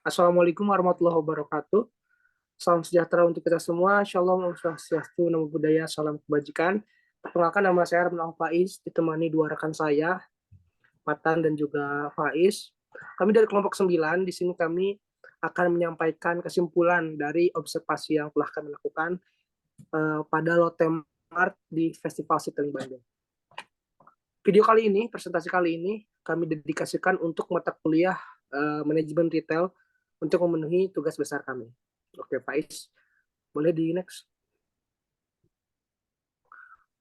Assalamualaikum warahmatullahi wabarakatuh. Salam sejahtera untuk kita semua. Shalom, Om Swastiastu, Namo Buddhaya, salam kebajikan. Perkenalkan, nama saya Arman Faiz, ditemani dua rekan saya, Matan dan juga Faiz. Kami dari kelompok 9, di sini kami akan menyampaikan kesimpulan dari observasi yang telah kami lakukan pada Lotte Mart di Festival Citylink Bandung. Video kali ini, presentasi kali ini, kami dedikasikan untuk mata kuliah manajemen retail untuk memenuhi tugas besar kami. Oke, Faiz, boleh di next.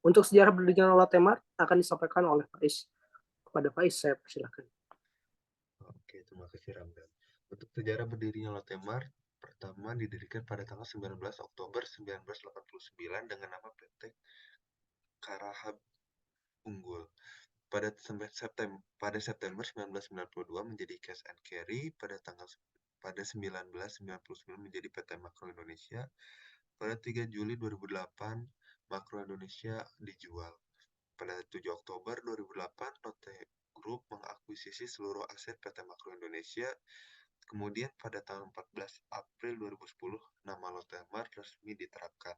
Untuk sejarah berdirinya Lotte Mart akan disampaikan oleh Faiz. Kepada Faiz, saya persilakan. Oke, terima kasih Ramdan. Untuk sejarah berdirinya Lotte Mart, pertama didirikan pada tanggal 19 Oktober 1989 dengan nama PT Karahab Unggul. Pada September 1992 menjadi Cash and Carry, pada 1999 menjadi PT Makro Indonesia, pada 3 Juli 2008 Makro Indonesia dijual. Pada 7 Oktober 2008 Lotte Group mengakuisisi seluruh aset PT Makro Indonesia. Kemudian pada tanggal 14 April 2010 nama Lotte Mart resmi diterapkan.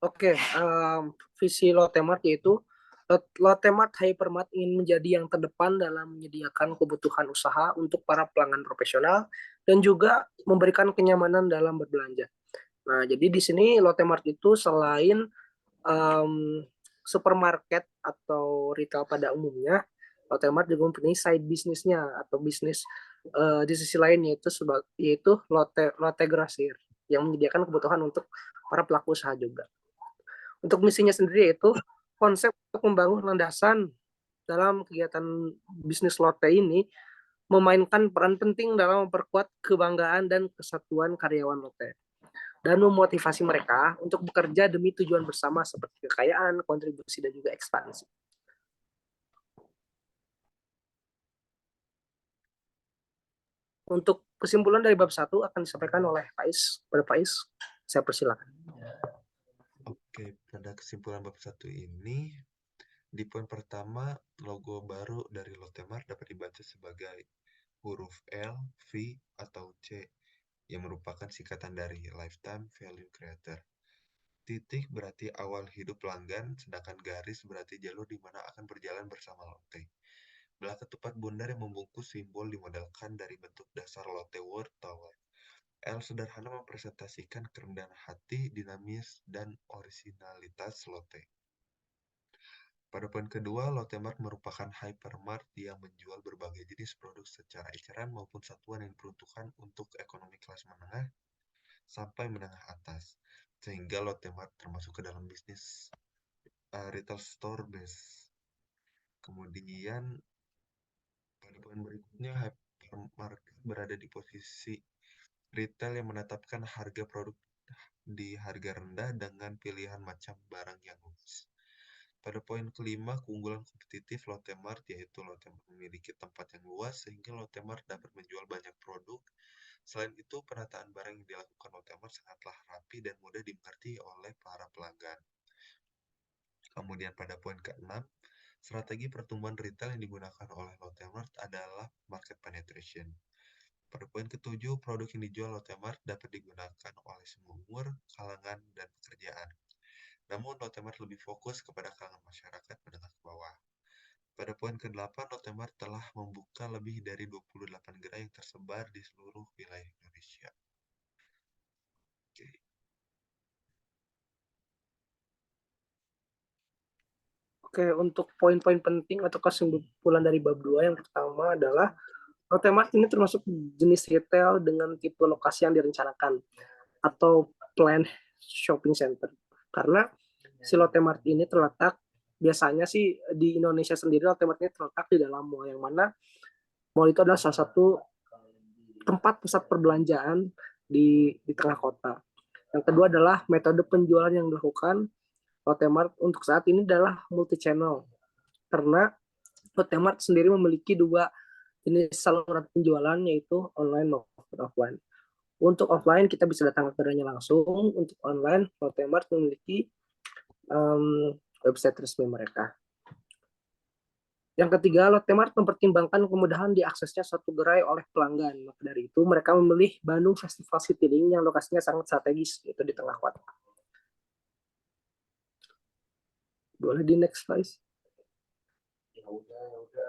Oke, visi Lotte Mart yaitu Lotte Mart Hypermart ingin menjadi yang terdepan dalam menyediakan kebutuhan usaha untuk para pelanggan profesional dan juga memberikan kenyamanan dalam berbelanja. Nah, jadi di sini Lotte Mart itu selain supermarket atau retail pada umumnya, Lotte Mart juga mempunyai side bisnisnya atau bisnis di sisi lain yaitu Lotte Grosir yang menyediakan kebutuhan untuk para pelaku usaha juga. Untuk misinya sendiri yaitu konsep untuk membangun landasan dalam kegiatan bisnis Lotte ini memainkan peran penting dalam memperkuat kebanggaan dan kesatuan karyawan Lotte dan memotivasi mereka untuk bekerja demi tujuan bersama seperti kekayaan, kontribusi, dan juga ekspansi. Untuk kesimpulan dari bab 1 akan disampaikan oleh Faiz. Pada Faiz, saya persilakan. Oke, pada kesimpulan bab 1 ini, di poin pertama, logo baru dari Lotte Mart dapat dibaca sebagai huruf L, V, atau C, yang merupakan singkatan dari Lifetime Value Creator. Titik berarti awal hidup pelanggan, sedangkan garis berarti jalur di mana akan berjalan bersama Lotte. Belah ketupat bundar yang membungkus simbol dimodelkan dari bentuk dasar Lotte World Tower. L sederhana mempresentasikan kerendahan hati, dinamis, dan orisinalitas Lotte. Pada poin kedua, Lotte Mart merupakan hypermart yang menjual berbagai jenis produk secara eceran maupun satuan yang diperuntukkan untuk ekonomi kelas menengah sampai menengah atas, sehingga Lotte Mart termasuk ke dalam bisnis retail store base. Kemudian pada poin berikutnya, hypermarket berada di posisi retail yang menetapkan harga produk di harga rendah dengan pilihan macam barang yang luas. Pada poin kelima, keunggulan kompetitif Lotte Mart yaitu Lotte Mart memiliki tempat yang luas sehingga Lotte Mart dapat menjual banyak produk. Selain itu, penataan barang yang dilakukan Lotte Mart sangatlah rapi dan mudah dimengerti oleh para pelanggan. Kemudian pada poin ke-6, strategi pertumbuhan retail yang digunakan oleh Lotte Mart adalah market penetration. Pada poin ke-7, produk yang dijual Lotte Mart dapat digunakan oleh semua umur, kalangan, dan pekerjaan. Namun, Lotte Mart lebih fokus kepada kalangan masyarakat menengah ke bawah. Pada poin ke-8, Lotte Mart telah membuka lebih dari 28 gerai yang tersebar di seluruh wilayah Indonesia. Oke. Oke, untuk poin-poin penting atau kesimpulan dari bab 2 yang pertama adalah Lotte Mart ini termasuk jenis retail dengan tipe lokasi yang direncanakan atau planned shopping center. Karena si Lotte Mart ini terletak, biasanya sih di Indonesia sendiri Lotte Mart ini terletak di dalam mall, yang mana mall itu adalah salah satu tempat pusat perbelanjaan di tengah kota. Yang kedua adalah metode penjualan yang dilakukan Lotte Mart untuk saat ini adalah multi channel, karena Lotte Mart sendiri memiliki dua jenis saluran penjualan yaitu online maupun offline. Untuk offline kita bisa datang ke kedainya langsung. Untuk online, Lotte Mart memiliki website resmi mereka. Yang ketiga, Lotte Mart mempertimbangkan kemudahan diaksesnya suatu gerai oleh pelanggan. Maka dari itu, mereka memilih Bandung Festival Citylink yang lokasinya sangat strategis, yaitu di tengah kota. Boleh di next slide.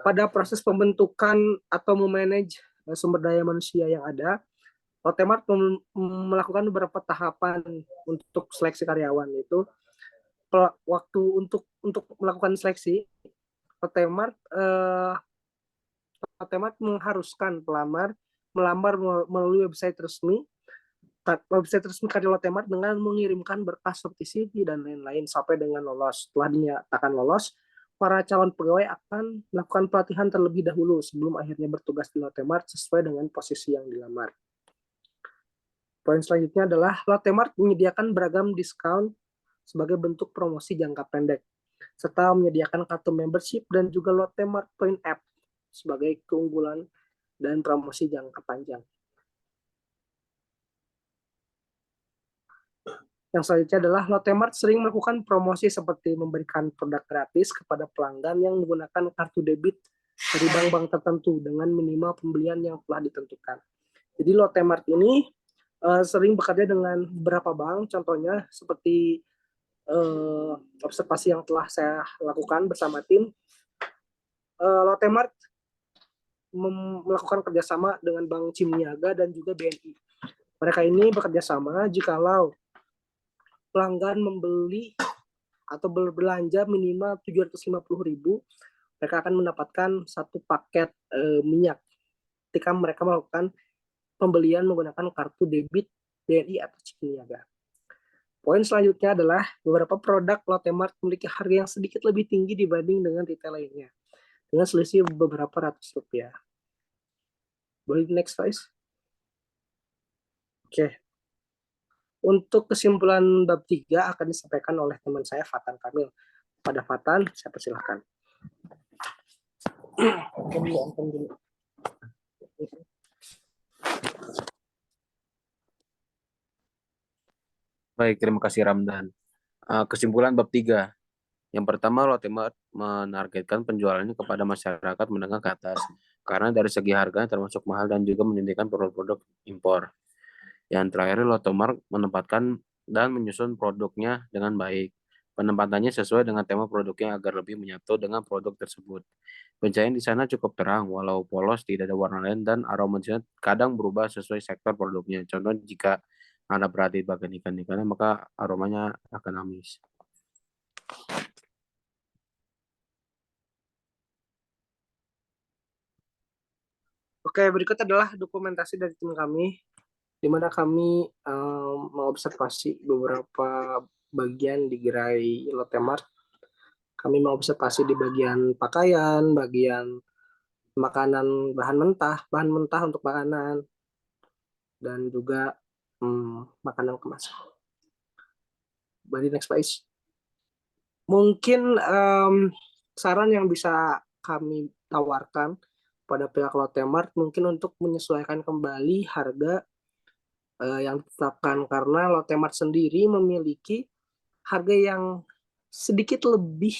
Pada proses pembentukan atau memanage sumber daya manusia yang ada, Lotte Mart melakukan beberapa tahapan untuk seleksi karyawan, yaitu waktu untuk melakukan seleksi, Lotte Mart mengharuskan melamar melalui website resmi karya Lotte Mart dengan mengirimkan berkas seperti CV dan lain-lain sampai dengan lolos. Setelah dinyatakan lolos, para calon pegawai akan melakukan pelatihan terlebih dahulu sebelum akhirnya bertugas di Lotte Mart sesuai dengan posisi yang dilamar. Poin selanjutnya adalah Lotte Mart menyediakan beragam diskon sebagai bentuk promosi jangka pendek, serta menyediakan kartu membership dan juga Lotte Mart Point App sebagai keunggulan dan promosi jangka panjang. Yang selanjutnya adalah Lotte Mart sering melakukan promosi seperti memberikan produk gratis kepada pelanggan yang menggunakan kartu debit dari bank-bank tertentu dengan minimal pembelian yang telah ditentukan. Jadi Lotte Mart ini sering bekerja dengan beberapa bank, contohnya seperti observasi yang telah saya lakukan bersama tim. Lotte Mart melakukan kerjasama dengan Bank Cimniaga dan juga BNI. Mereka ini bekerja sama jikalau pelanggan membeli atau berbelanja minimal 750.000, mereka akan mendapatkan satu paket minyak ketika mereka melakukan pembelian menggunakan kartu debit BNI atau Cimniaga. Poin selanjutnya adalah beberapa produk Lotte Mart memiliki harga yang sedikit lebih tinggi dibanding dengan retail lainnya, dengan selisih beberapa ratus rupiah. Boleh next slide? Oke. Untuk kesimpulan bab 3 akan disampaikan oleh teman saya Fatan Kamil. Pada Fatan, saya persilahkan. Baik, terima kasih Ramdan. Kesimpulan bab 3. Yang pertama, Lotte Mart menargetkan penjualannya kepada masyarakat menengah ke atas karena dari segi harganya termasuk mahal dan juga menyediakan produk-produk impor. Yang terakhir, Lotte Mart menempatkan dan menyusun produknya dengan baik. Penempatannya sesuai dengan tema produknya agar lebih menyatu dengan produk tersebut. Pencahayaan di sana cukup terang, walau polos, tidak ada warna lain, dan aromanya kadang berubah sesuai sektor produknya. Contoh, jika Anda perhati bagian ikan-ikannya, maka aromanya akan amis. Oke, berikut adalah dokumentasi dari tim kami, di mana kami mengobservasi beberapa bagian di gerai Lotte Mart. Kami mengobservasi di bagian pakaian, bagian makanan, bahan mentah untuk makanan, dan juga makanan kemasan. Balik next page. Mungkin saran yang bisa kami tawarkan pada pihak Lotte Mart mungkin untuk menyesuaikan kembali harga yang ditetapkan, karena Lotte Mart sendiri memiliki harga yang sedikit lebih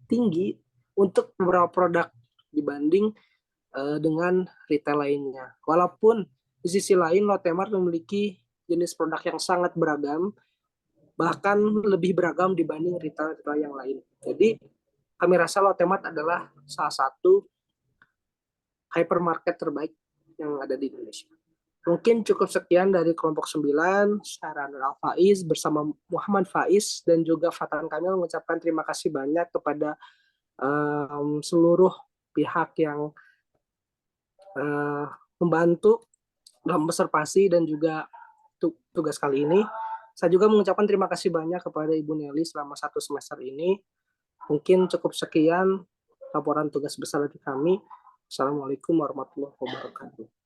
tinggi untuk beberapa produk dibanding dengan retail lainnya. Walaupun di sisi lain Lotte Mart memiliki jenis produk yang sangat beragam, bahkan lebih beragam dibanding retail-retail yang lain. Jadi kami rasa Lotte Mart adalah salah satu hypermarket terbaik yang ada di Indonesia. Mungkin cukup sekian dari kelompok 9, saya Ranul Al-Faiz bersama Muhammad Faiz dan juga Fatan Kamil mengucapkan terima kasih banyak kepada seluruh pihak yang membantu dalam observasi dan juga tugas kali ini. Saya juga mengucapkan terima kasih banyak kepada Ibu Nelly selama 1 semester ini. Mungkin cukup sekian laporan tugas besar dari kami. Assalamualaikum warahmatullahi wabarakatuh.